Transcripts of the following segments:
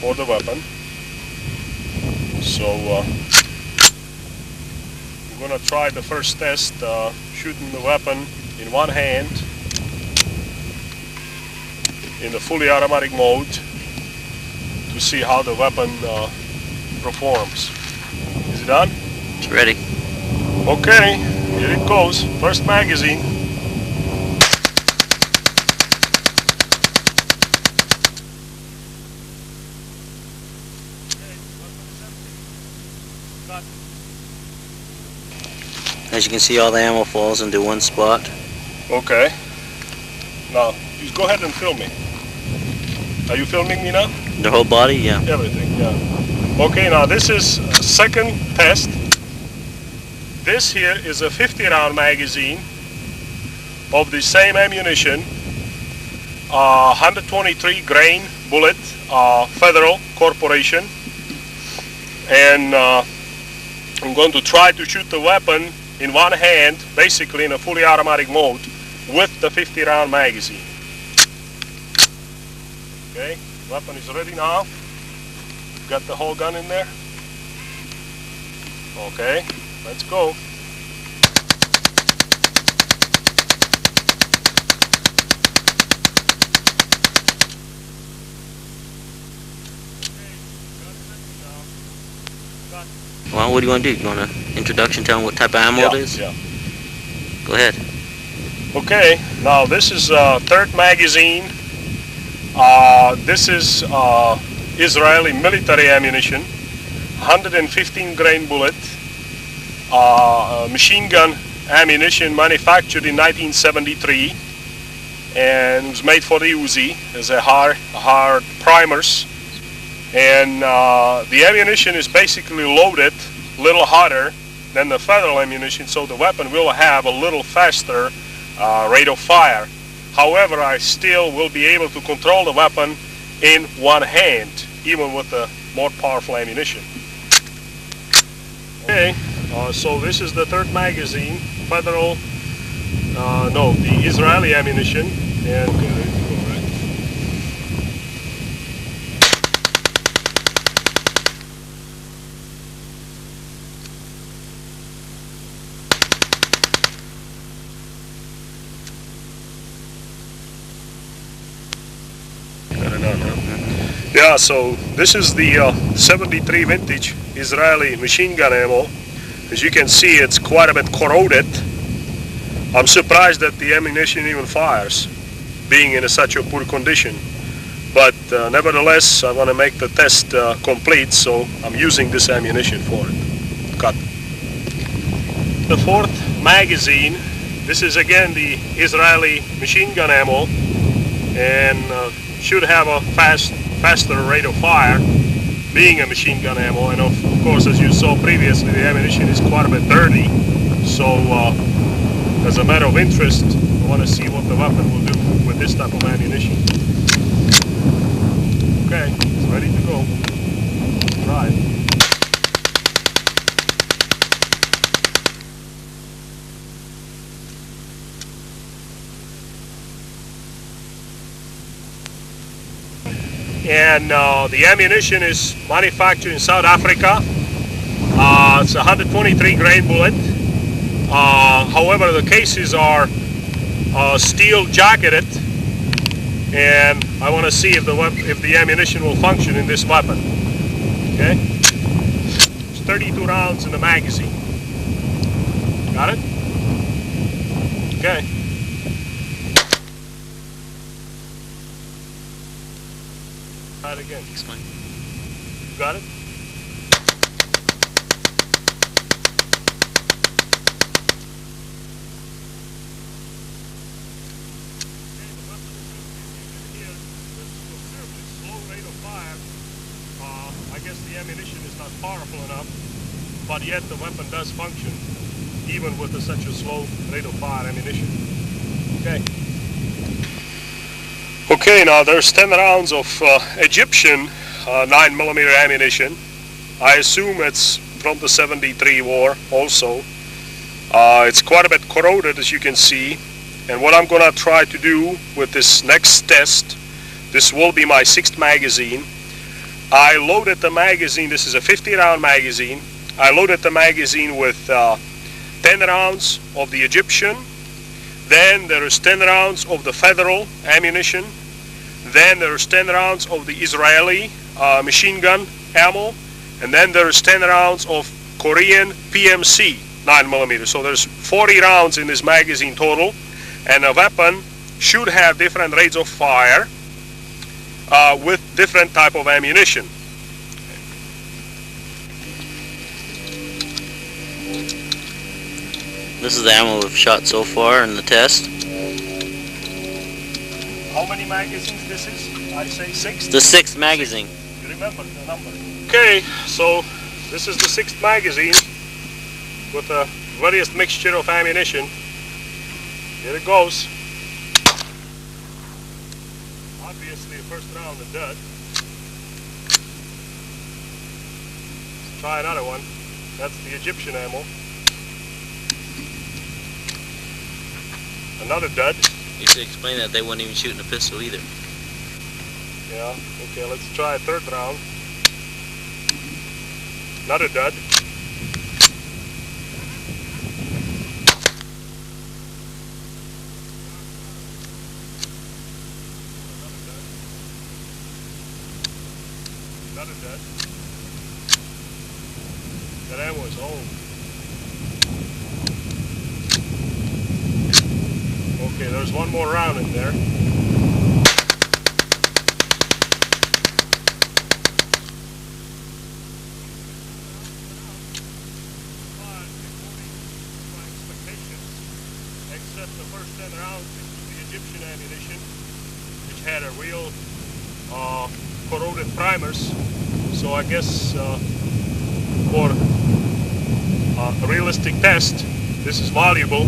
for the weapon. So I'm gonna try the first test, shooting the weapon in one hand in the fully automatic mode to see how the weapon performs. Is it on? It's ready. Okay, here it goes. First magazine. As you can see, all the ammo falls into one spot. Okay. Now, just go ahead and film me. Are you filming me now? The whole body? Yeah. Everything, yeah. Okay, now this is a second test. This here is a 50-round magazine of the same ammunition, 123 grain bullet, Federal Corporation, and I'm going to try to shoot the weapon in one hand, basically in a fully automatic mode, with the 50-round magazine. Okay, weapon is ready now. Got the whole gun in there. Okay, let's go. Well, what do you want to do? You want an introduction, tell them what type of ammo it is? Yeah. Go ahead. Okay, now this is third magazine. This is Israeli military ammunition, 115 grain bullet, machine gun ammunition manufactured in 1973, and it was made for the Uzi as a hard primers. And the ammunition is basically loaded a little hotter than the Federal ammunition, so the weapon will have a little faster rate of fire. However, I still will be able to control the weapon in one hand, even with the more powerful ammunition. Okay, so this is the third magazine, Federal, no, the Israeli ammunition, and okay, ready to go, right? Yeah, so this is the 73 vintage Israeli machine gun ammo. As you can see, it's quite a bit corroded. I'm surprised that the ammunition even fires, being in such a poor condition. But nevertheless, I want to make the test complete, so I'm using this ammunition for it. Cut. The fourth magazine, this is again the Israeli machine gun ammo, and should have a faster rate of fire, being a machine gun ammo. And of course, as you saw previously, the ammunition is quite a bit dirty. So as a matter of interest, I want to see what the weapon will do with this type of ammunition. Okay, it's ready to go. Try it. And the ammunition is manufactured in South Africa. It's a 123 grain bullet. However, the cases are steel jacketed, and I want to see if the ammunition will function in this weapon. Okay, it's 32 rounds in the magazine. Got it? Okay. Try it again. Explain. Got it? I guess the ammunition is not powerful enough, but yet the weapon does function even with such a slow rate of fire ammunition. Okay. Okay, now there's 10 rounds of Egyptian 9mm ammunition. I assume it's from the 73 war also. It's quite a bit corroded, as you can see. And what I'm gonna try to do with this next test, this will be my 6th magazine. I loaded the magazine. This is a 50-round magazine. I loaded the magazine with 10 rounds of the Egyptian. Then there is 10 rounds of the Federal ammunition. Then there is 10 rounds of the Israeli machine gun ammo. And then there is 10 rounds of Korean PMC 9mm. So there's 40 rounds in this magazine total. And a weapon should have different rates of fire with different type of ammunition. This is the ammo we've shot so far in the test. How many magazines this is? I say 6? The 6th magazine. You remember the number. Okay, so this is the 6th magazine with a various mixture of ammunition. Here it goes. Obviously the first round is dead. Let's try another one. That's the Egyptian ammo. Another dud. You should explain that they weren't even shooting a pistol either. Yeah, okay, let's try a third round. Another dud. Another dud. That ammo is old. Okay, there's one more round in there. Except the first 10 rounds, the Egyptian ammunition, which had a real corroded primers. So I guess for a realistic test, this is valuable.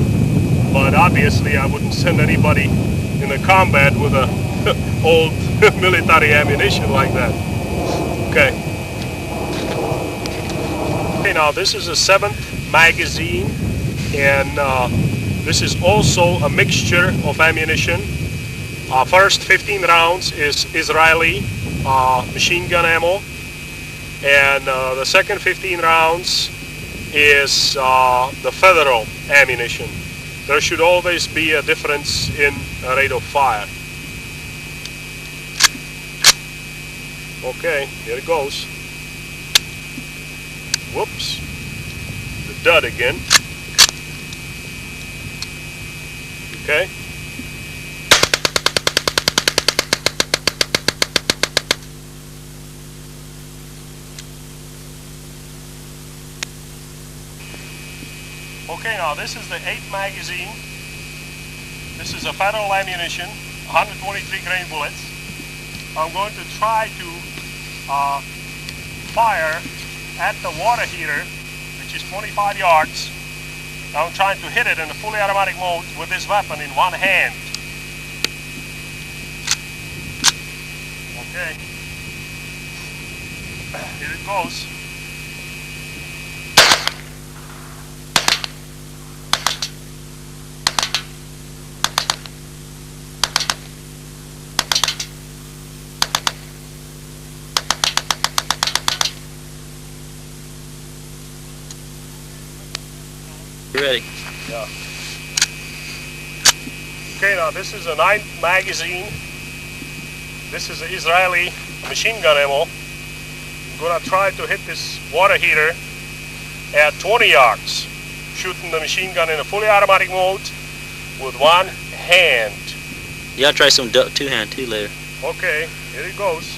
But obviously I wouldn't send anybody in a combat with a old military ammunition like that. Okay. Okay, now this is a 7th magazine, and this is also a mixture of ammunition. First 15 rounds is Israeli machine gun ammo, and the second 15 rounds is the Federal ammunition. There should always be a difference in rate of fire. Okay, here it goes. Whoops. The dud again. Okay. Okay, now this is the 8th magazine. This is a Federal ammunition, 123 grain bullets. I'm going to try to fire at the water heater, which is 25 yards. I'm trying to hit it in a fully automatic mode with this weapon in one hand. Okay. Here it goes. You ready? Yeah. Okay, now this is a 9th magazine. This is an Israeli machine gun ammo. I'm gonna try to hit this water heater at 20 yards, shooting the machine gun in a fully automatic mode with one hand. You gotta try some two-hand too later. Okay, here it goes.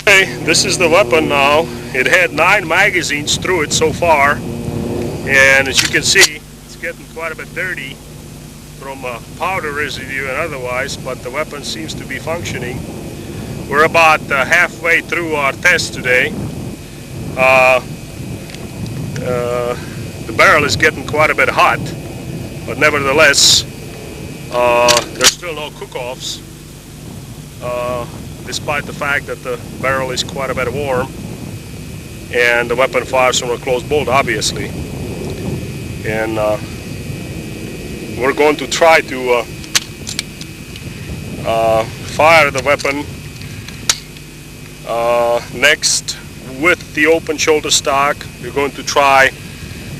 Okay, this is the weapon now. It had 9 magazines through it so far, and as you can see, it's getting quite a bit dirty from powder residue and otherwise, but the weapon seems to be functioning. We're about halfway through our test today. The barrel is getting quite a bit hot, but nevertheless, there's still no cook-offs. despite the fact that the barrel is quite a bit warm and the weapon fires from a closed bolt, obviously. And we're going to try to fire the weapon next with the open shoulder stock. We're going to try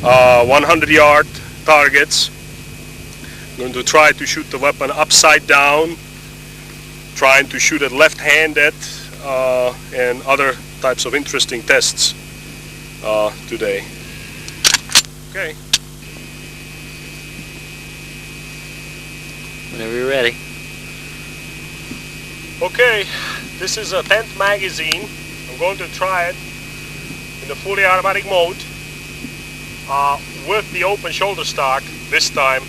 100-yard targets. I'm going to try to shoot the weapon upside down, trying to shoot it left-handed, and other types of interesting tests today. Okay. Whenever you're ready. Okay, this is a 10th magazine. I'm going to try it in the fully automatic mode with the open shoulder stock this time.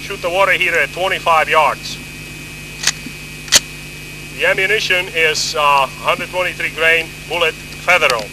Shoot the water heater at 25 yards. The ammunition is 123 grain bullet Federal.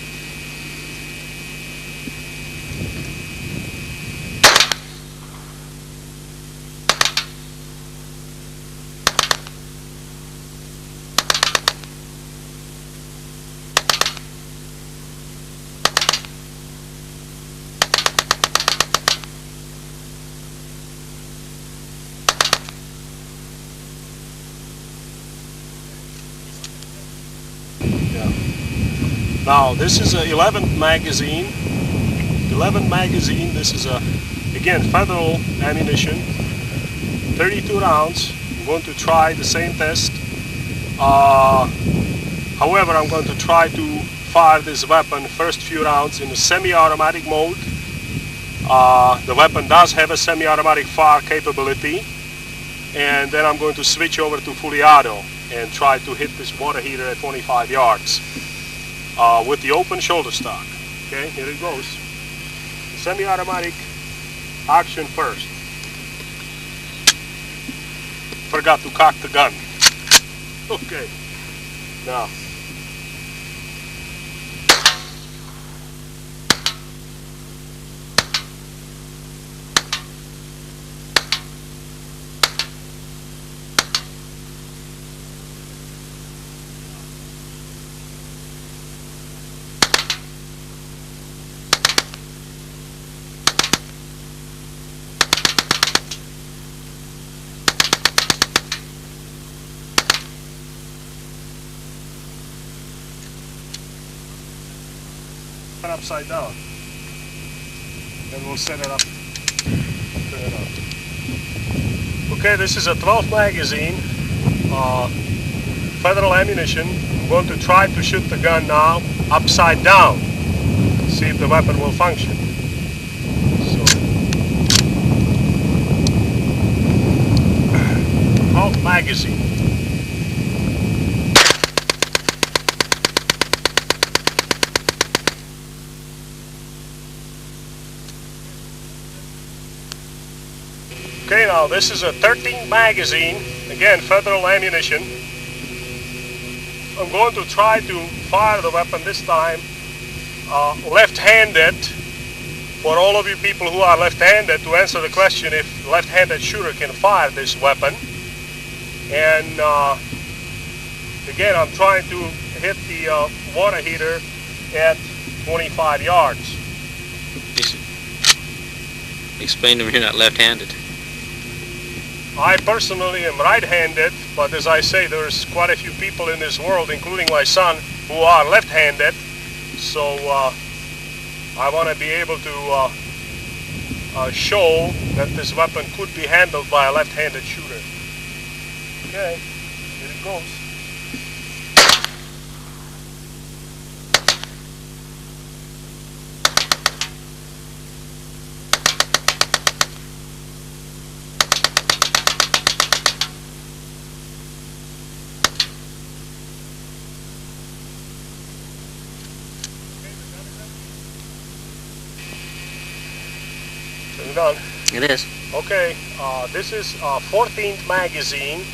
Now this is a 11th magazine. 11th magazine. This is a, again, Federal ammunition. 32 rounds. I'm going to try the same test. However, I'm going to try to fire this weapon first few rounds in a semi-automatic mode. The weapon does have a semi-automatic fire capability, and then I'm going to switch over to fully auto and try to hit this water heater at 25 yards. With the open shoulder stock. Okay, here it goes. Semi-automatic action first. Forgot to cock the gun. Okay, now. Upside down, and we'll set it up. Okay, this is a 12th magazine, Federal ammunition. I'm going to try to shoot the gun now upside down, see if the weapon will function. So, 12th magazine. Okay, now this is a 13th magazine, again Federal ammunition. I'm going to try to fire the weapon this time left-handed. For all of you people who are left-handed, to answer the question if left-handed shooter can fire this weapon. And again, I'm trying to hit the water heater at 25 yards. Explain to me you're not left-handed. I personally am right-handed, but as I say, there's quite a few people in this world, including my son, who are left-handed. So I want to be able to show that this weapon could be handled by a left-handed shooter. Okay, here it goes. Done. It is. Okay, this is 14th magazine,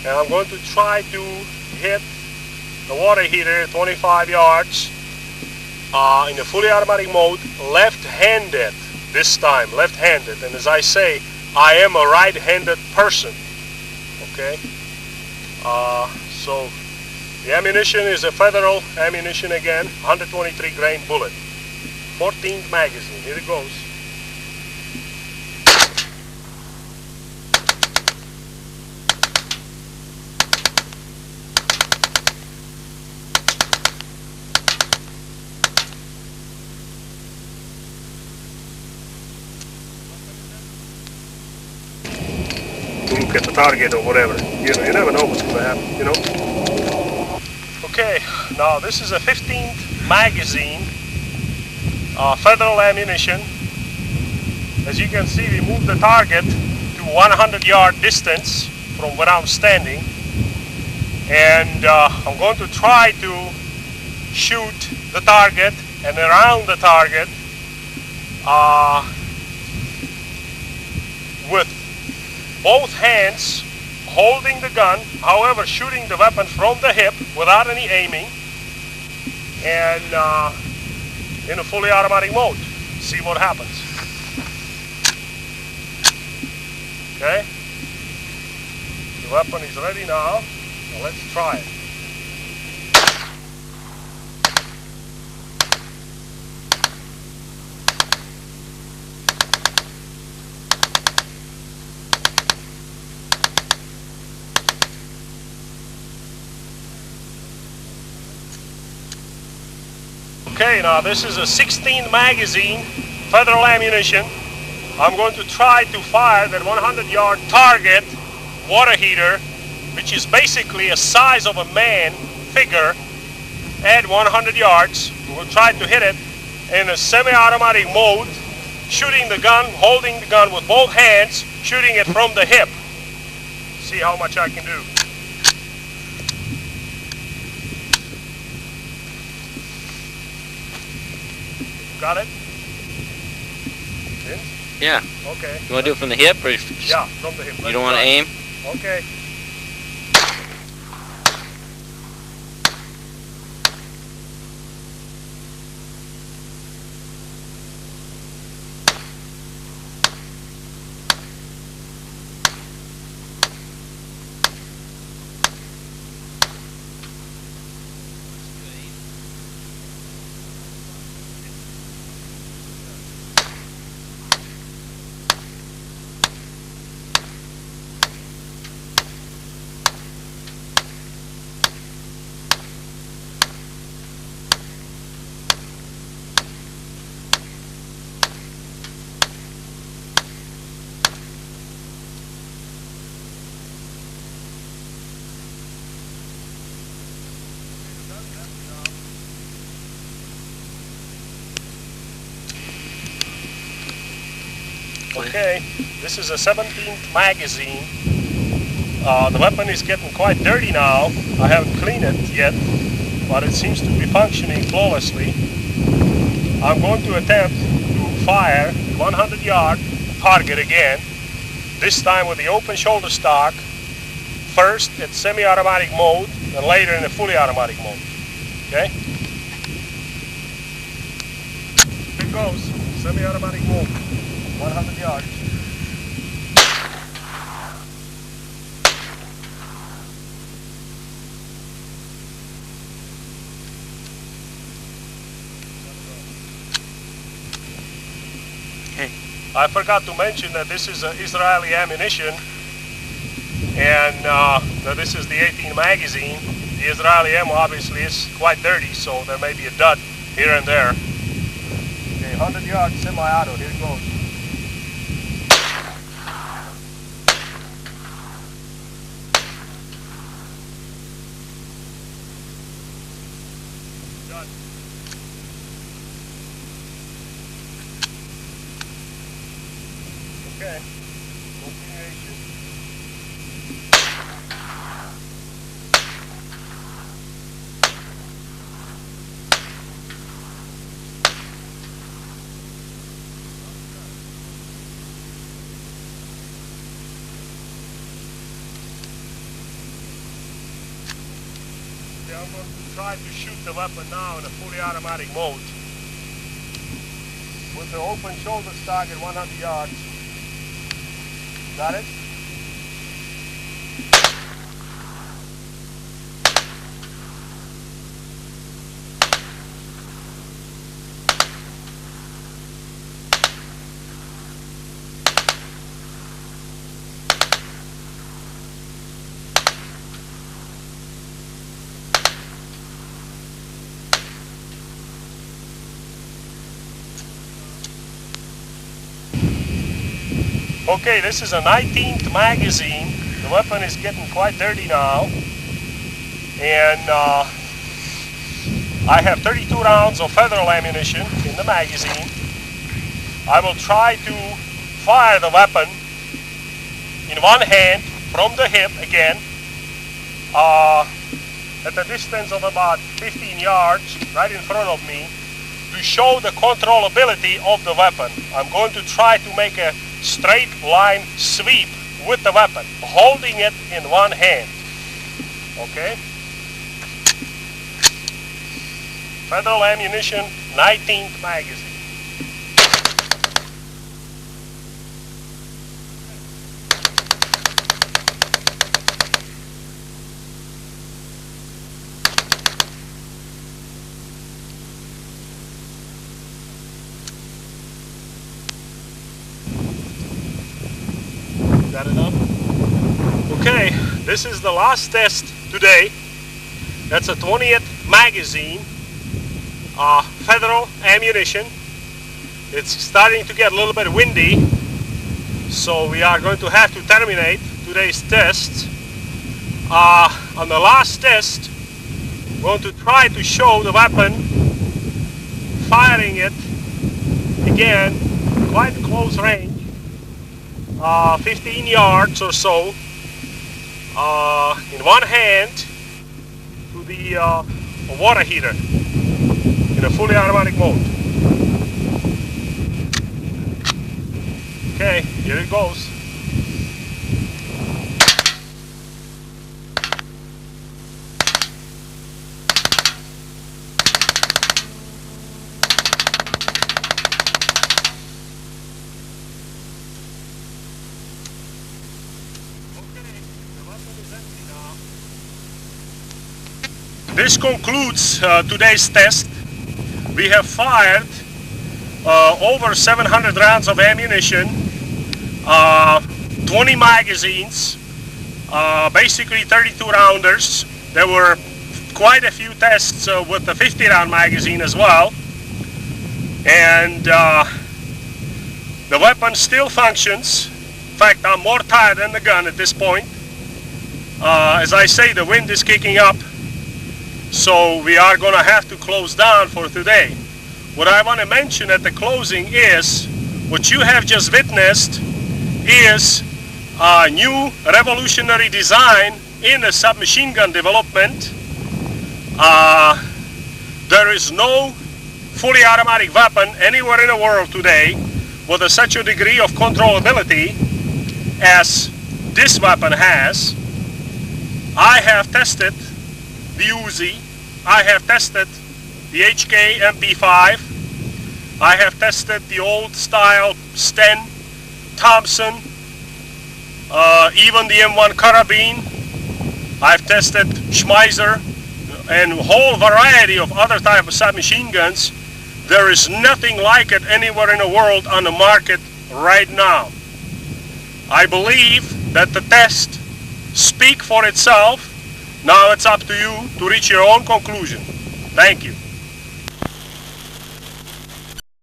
and I'm going to try to hit the water heater at 25 yards in the fully automatic mode, left-handed this time, left-handed. And as I say, I am a right-handed person. Okay, So the ammunition is a Federal ammunition again, 123 grain bullet, 14th magazine. Here it goes. Look at the target or whatever. You know, you never know what's going to happen, you know. Okay, now this is a 15th magazine, Federal ammunition. As you can see, we moved the target to 100-yard distance from where I'm standing, and I'm going to try to shoot the target and around the target with both hands holding the gun, however shooting the weapon from the hip without any aiming, and in a fully automatic mode. See what happens. Okay, the weapon is ready now. Now let's try it. Okay, now this is a 16 magazine Federal ammunition. I'm going to try to fire that 100-yard target water heater, which is basically a size of a man figure at 100 yards. We'll try to hit it in a semi-automatic mode, shooting the gun, holding the gun with both hands, shooting it from the hip. See how much I can do. Got it? In? Yeah. Okay. You want to do it from the hip or yeah, from the hip. You don't want to aim? Okay. Okay, this is a 17th magazine. The weapon is getting quite dirty now. I haven't cleaned it yet, but it seems to be functioning flawlessly. I'm going to attempt to fire 100-yard target again, this time with the open shoulder stock, first at semi-automatic mode, and later in a fully automatic mode. Okay? Here it goes, semi-automatic mode. 100 yards. Okay. I forgot to mention that this is Israeli ammunition, and that this is the 18 magazine. The Israeli ammo obviously is quite dirty, so there may be a dud here and there. Okay, 100 yards semi-auto, here it goes. Okay, continuation. Okay, I'm going to try to shoot the weapon now in a fully automatic mode with the open shoulder stock at 100 yards. Got it? Okay, this is a 19th magazine. The weapon is getting quite dirty now. And I have 32 rounds of Federal ammunition in the magazine. I will try to fire the weapon in one hand from the hip again at a distance of about 15 yards right in front of me to show the controllability of the weapon. I'm going to try to make a straight line sweep with the weapon, holding it in one hand. Okay? Federal ammunition, 19th magazine. Got enough? Okay, this is the last test today. That's a 20th magazine, Federal ammunition. It's starting to get a little bit windy, so we are going to have to terminate today's test. On the last test, we're going to try to show the weapon firing it again, quite close range. 15 yards or so in one hand to the water heater in a fully automatic mode. Okay, here it goes. This concludes today's test. We have fired over 700 rounds of ammunition, 20 magazines, basically 32 rounders. There were quite a few tests with the 50 round magazine as well. And the weapon still functions. In fact, I'm more tired than the gun at this point. As I say, the wind is kicking up. So we are going to have to close down for today. What I want to mention at the closing is what you have just witnessed is a new revolutionary design in a submachine gun development. There is no fully automatic weapon anywhere in the world today with such a degree of controllability as this weapon has. I have tested the Uzi, I have tested the HK MP5, I have tested the old style Sten, Thompson, even the M1 Carabine. I've tested Schmeiser and a whole variety of other type of submachine guns. There is nothing like it anywhere in the world on the market right now. I believe that the test speaks for itself. Now it's up to you to reach your own conclusion. Thank you.